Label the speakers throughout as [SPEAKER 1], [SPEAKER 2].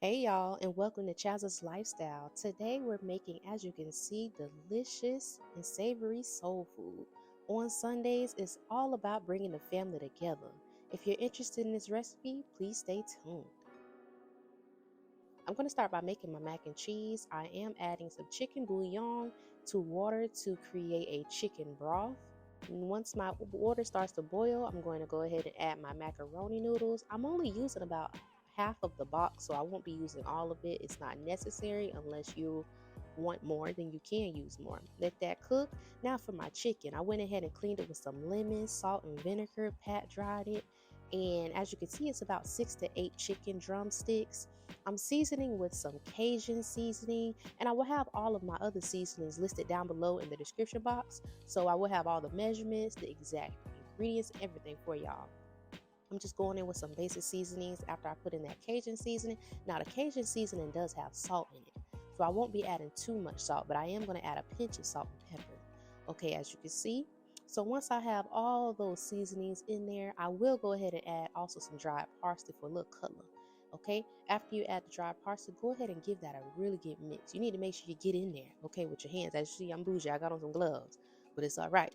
[SPEAKER 1] Hey y'all, and welcome to Chaz's Lifestyle. Today we're making, as you can see, delicious and savory soul food. On Sundays, it's all about bringing the family together. If you're interested in this recipe, please stay tuned. I'm going to start by making my mac and cheese. I am adding some chicken bouillon to water to create a chicken broth. And once my water starts to boil, I'm going to go ahead and add my macaroni noodles. I'm only using about half of the box, so I won't be using all of it. It's not necessary unless you want more, then you can use more. Let that cook. Now for my chicken, I went ahead and cleaned it with some lemon, salt, and vinegar, pat dried it. And as you can see, it's about 6 to 8 chicken drumsticks. I'm seasoning with some Cajun seasoning, and I will have all of my other seasonings listed down below in the description box. So I will have all the measurements, the exact ingredients, everything for y'all. I'm just going in with some basic seasonings after I put in that Cajun seasoning. Now the Cajun seasoning does have salt in it, so I won't be adding too much salt, but I am going to add a pinch of salt and pepper. Okay, as you can see. So once I have all those seasonings in there, I will go ahead and add also some dried parsley for a little color. Okay, after you add the dried parsley, go ahead and give that a really good mix. You need to make sure you get in there, okay, with your hands. As you see, I'm bougie. I got on some gloves, but it's all right.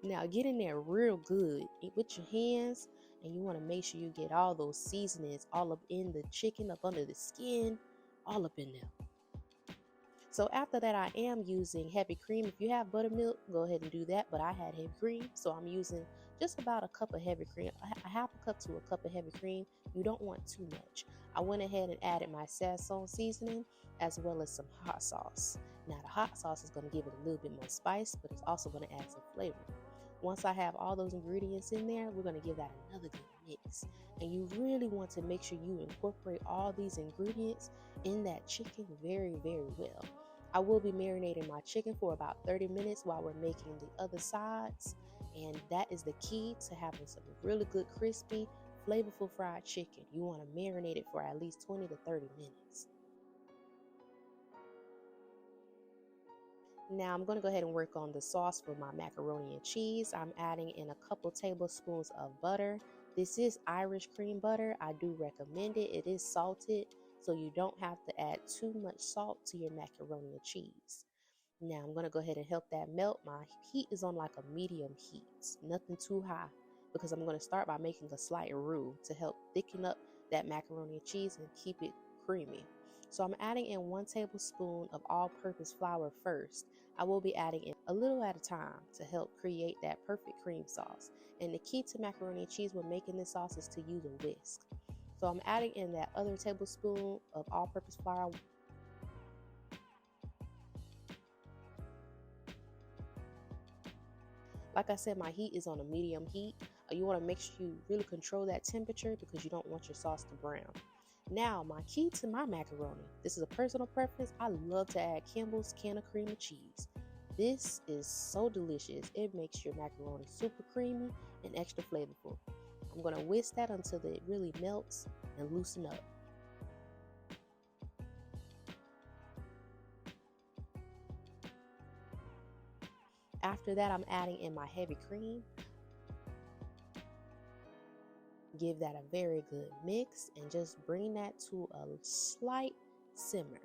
[SPEAKER 1] Now get in there real good with your hands, and you want to make sure you get all those seasonings all up in the chicken, up under the skin, all up in there. So after that, I am using heavy cream. If you have buttermilk, go ahead and do that, but I had heavy cream, so I'm using just about a cup of heavy cream, a half a cup to a cup of heavy cream. You don't want too much. I went ahead and added my sazon seasoning as well as some hot sauce. Now the hot sauce is going to give it a little bit more spice, but it's also going to add some flavor. Once I have all those ingredients in there, we're going to give that another good mix. And you really want to make sure you incorporate all these ingredients in that chicken very, very well. I will be marinating my chicken for about 30 minutes while we're making the other sides. And that is the key to having some really good, crispy, flavorful fried chicken. You want to marinate it for at least 20 to 30 minutes. Now I'm going to go ahead and work on the sauce for my macaroni and cheese. I'm adding in a couple tablespoons of butter. This is Irish cream butter. I do recommend it. It is salted, so you don't have to add too much salt to your macaroni and cheese. Now I'm going to go ahead and help that melt. My heat is on like a medium heat, nothing too high, because I'm going to start by making a slight roux to help thicken up that macaroni and cheese and keep it creamy. So I'm adding in 1 tablespoon of all-purpose flour first. I will be adding in a little at a time to help create that perfect cream sauce. And the key to macaroni and cheese when making this sauce is to use a whisk. So I'm adding in that other tablespoon of all-purpose flour. Like I said, my heat is on a medium heat. You want to make sure you really control that temperature because you don't want your sauce to brown. Now, my key to my macaroni. This is a personal preference. I love to add Campbell's can of cream and cheese. This is so delicious. It makes your macaroni super creamy and extra flavorful. I'm going to whisk that until it really melts and loosen up. After that, I'm adding in my heavy cream. Give that a very good mix and just bring that to a slight simmer.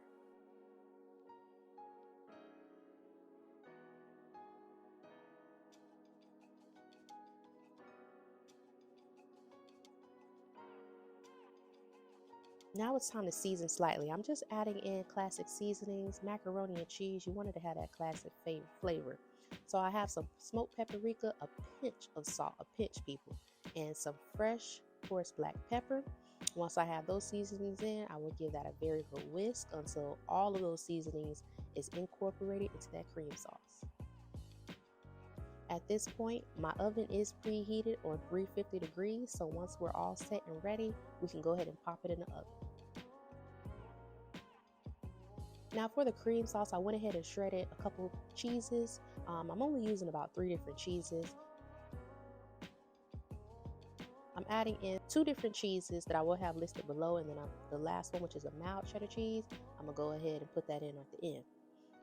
[SPEAKER 1] Now it's time to season slightly. I'm just adding in classic seasonings, macaroni and cheese. You wanted to have that classic flavor. So I have some smoked paprika, a pinch of salt, a pinch people, and some fresh coarse black pepper. Once I have those seasonings in, I will give that a very good whisk until all of those seasonings is incorporated into that cream sauce. At this point, my oven is preheated on 350 degrees, so once we're all set and ready, we can go ahead and pop it in the oven. Now for the cream sauce, I went ahead and shredded a couple cheeses. I'm only using about 3 different cheeses. I'm adding in 2 different cheeses that I will have listed below, and then the last one, which is a mild cheddar cheese, I'm going to go ahead and put that in at the end.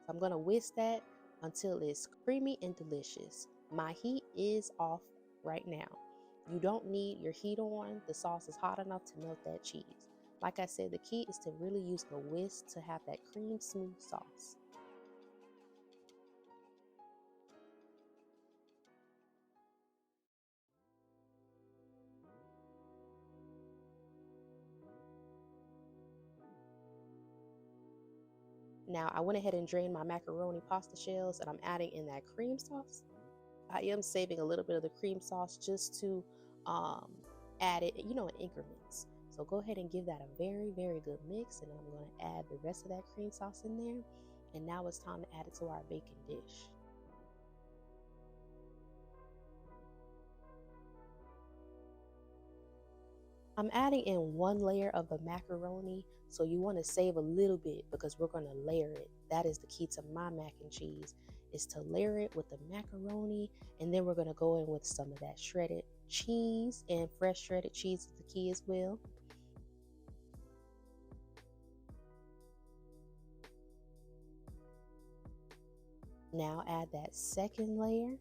[SPEAKER 1] So I'm going to whisk that until it's creamy and delicious. My heat is off right now. You don't need your heat on. The sauce is hot enough to melt that cheese. Like I said, the key is to really use a whisk to have that cream smooth sauce. Now I went ahead and drained my macaroni pasta shells, and I'm adding in that cream sauce. I am saving a little bit of the cream sauce just to um, add it, in increments. So go ahead and give that a very, very good mix, and I'm going to add the rest of that cream sauce in there. And now it's time to add it to our bacon dish. I'm adding in 1 layer of the macaroni, so you want to save a little bit because we're going to layer it. That is the key to my mac and cheese, is to layer it with the macaroni, and then we're going to go in with some of that shredded cheese, and fresh shredded cheese is the key as well. Now add that second layer.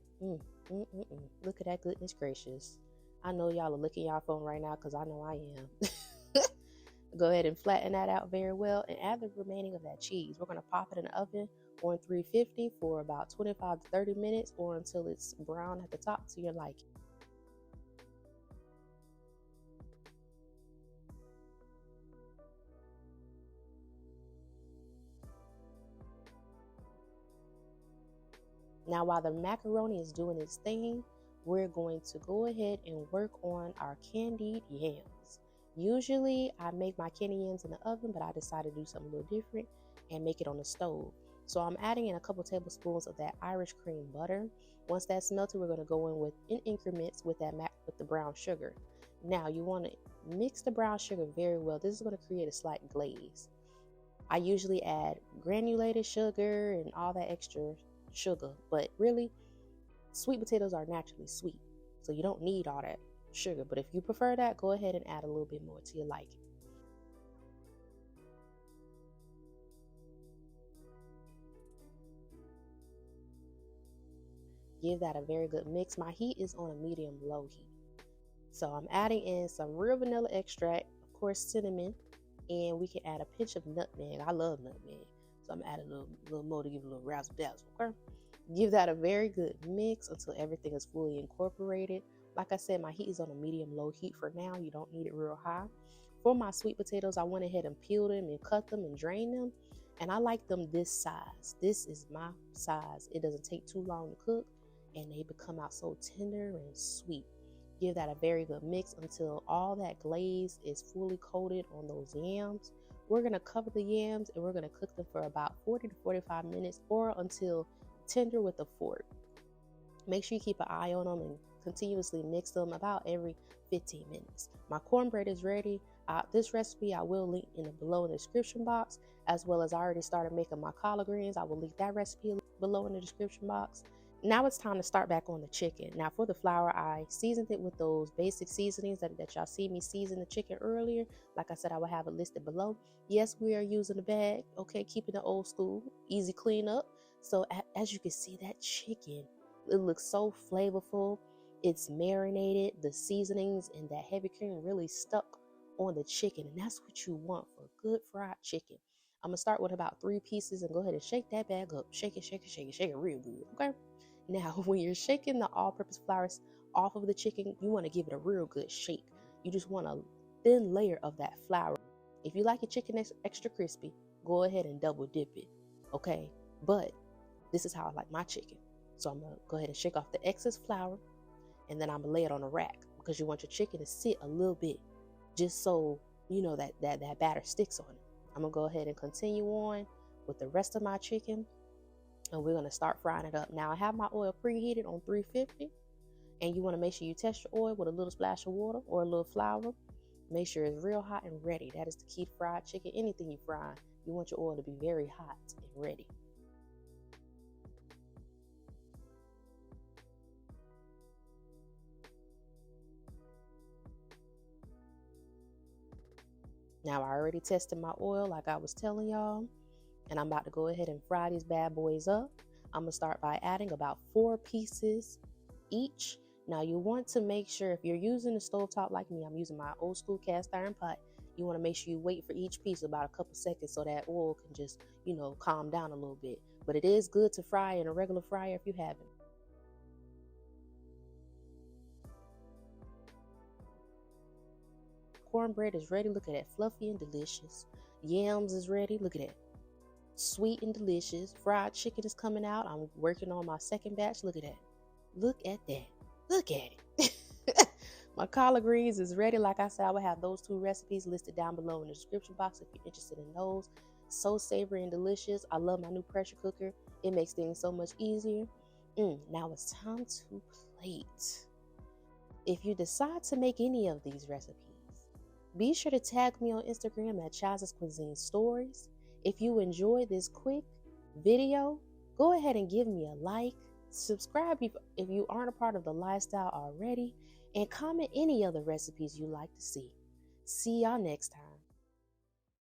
[SPEAKER 1] Look at that, goodness gracious. I know y'all are looking at y'all phone right now because I know I am. Go ahead and flatten that out very well and add the remaining of that cheese. We're going to pop it in the oven on 350 for about 25 to 30 minutes or until it's brown at the top to your liking. Now while the macaroni is doing its thing, we're going to go ahead and work on our candied yams. Usually I make my candied yams in the oven, but I decided to do something a little different and make it on the stove. So I'm adding in a couple tablespoons of that Irish cream butter. Once that's melted, we're going to go in in increments with the brown sugar. Now you want to mix the brown sugar very well. This is going to create a slight glaze. I usually add granulated sugar and all that extra sugar, but really sweet potatoes are naturally sweet, so you don't need all that sugar. But if you prefer that, go ahead and add a little bit more to your liking. Give that a very good mix. My heat is on a medium low heat, so I'm adding in some real vanilla extract, of course cinnamon, and we can add a pinch of nutmeg. I love nutmeg, so I'm adding a little more to give it a little razzle dazzle. Okay, give that a very good mix until everything is fully incorporated. Like I said, my heat is on a medium low heat for now. You don't need it real high. For my sweet potatoes, I went ahead and peeled them and cut them and drained them, and I like them this size. This is my size. It doesn't take too long to cook, and they become out so tender and sweet. Give that a very good mix until all that glaze is fully coated on those yams. We're going to cover the yams and we're going to cook them for about 40 to 45 minutes or until tender with a fork. Make sure you keep an eye on them and continuously mix them about every 15 minutes. My cornbread is ready. This recipe I will link below in the description box, as well as I already started making my collard greens. I will link that recipe below in the description box. Now it's time to start back on the chicken. Now for the flour, I seasoned it with those basic seasonings that y'all see me season the chicken earlier. Like I said, I will have it listed below. Yes, we are using a bag, okay, keeping it old school, easy cleanup. So as you can see, that chicken, it looks so flavorful. It's marinated, the seasonings and that heavy cream really stuck on the chicken, and that's what you want for good fried chicken. I'm gonna start with about 3 pieces and go ahead and shake that bag up. Shake it, shake it, shake it, shake it real good, okay? Now, when you're shaking the all-purpose flour off of the chicken, you want to give it a real good shake. You just want a thin layer of that flour. If you like your chicken extra crispy, go ahead and double dip it, okay? But this is how I like my chicken. So I'm going to go ahead and shake off the excess flour, and then I'm going to lay it on a rack because you want your chicken to sit a little bit just so, you know, that batter sticks on it. I'm going to go ahead and continue on with the rest of my chicken, and we're going to start frying it up. Now, I have my oil preheated on 350, and you want to make sure you test your oil with a little splash of water or a little flour. Make sure it's real hot and ready. That is the key to fried chicken. Anything you fry, you want your oil to be very hot and ready. Now, I already tested my oil like I was telling y'all, and I'm about to go ahead and fry these bad boys up. I'm going to start by adding about 4 pieces each. Now, you want to make sure, if you're using a stovetop like me, I'm using my old school cast iron pot, You want to make sure you wait for each piece about a couple seconds so that oil can just, calm down a little bit. But it is good to fry in a regular fryer if you haven't. Cornbread is ready. Look at that, fluffy and delicious. Yams is ready. Look at that, sweet and delicious. Fried chicken is coming out. I'm working on my second batch. Look at that. Look at that. Look at it. My collard greens is ready. Like I said, I will have those 2 recipes listed down below in the description box if you're interested in those. So savory and delicious. I love my new pressure cooker. It makes things so much easier. Now it's time to plate. If you decide to make any of these recipes, be sure to tag me on Instagram at Chaz's Cuisine Stories. If you enjoyed this quick video, go ahead and give me a like, subscribe if you aren't a part of the lifestyle already, and comment any other recipes you'd like to see. See y'all next time.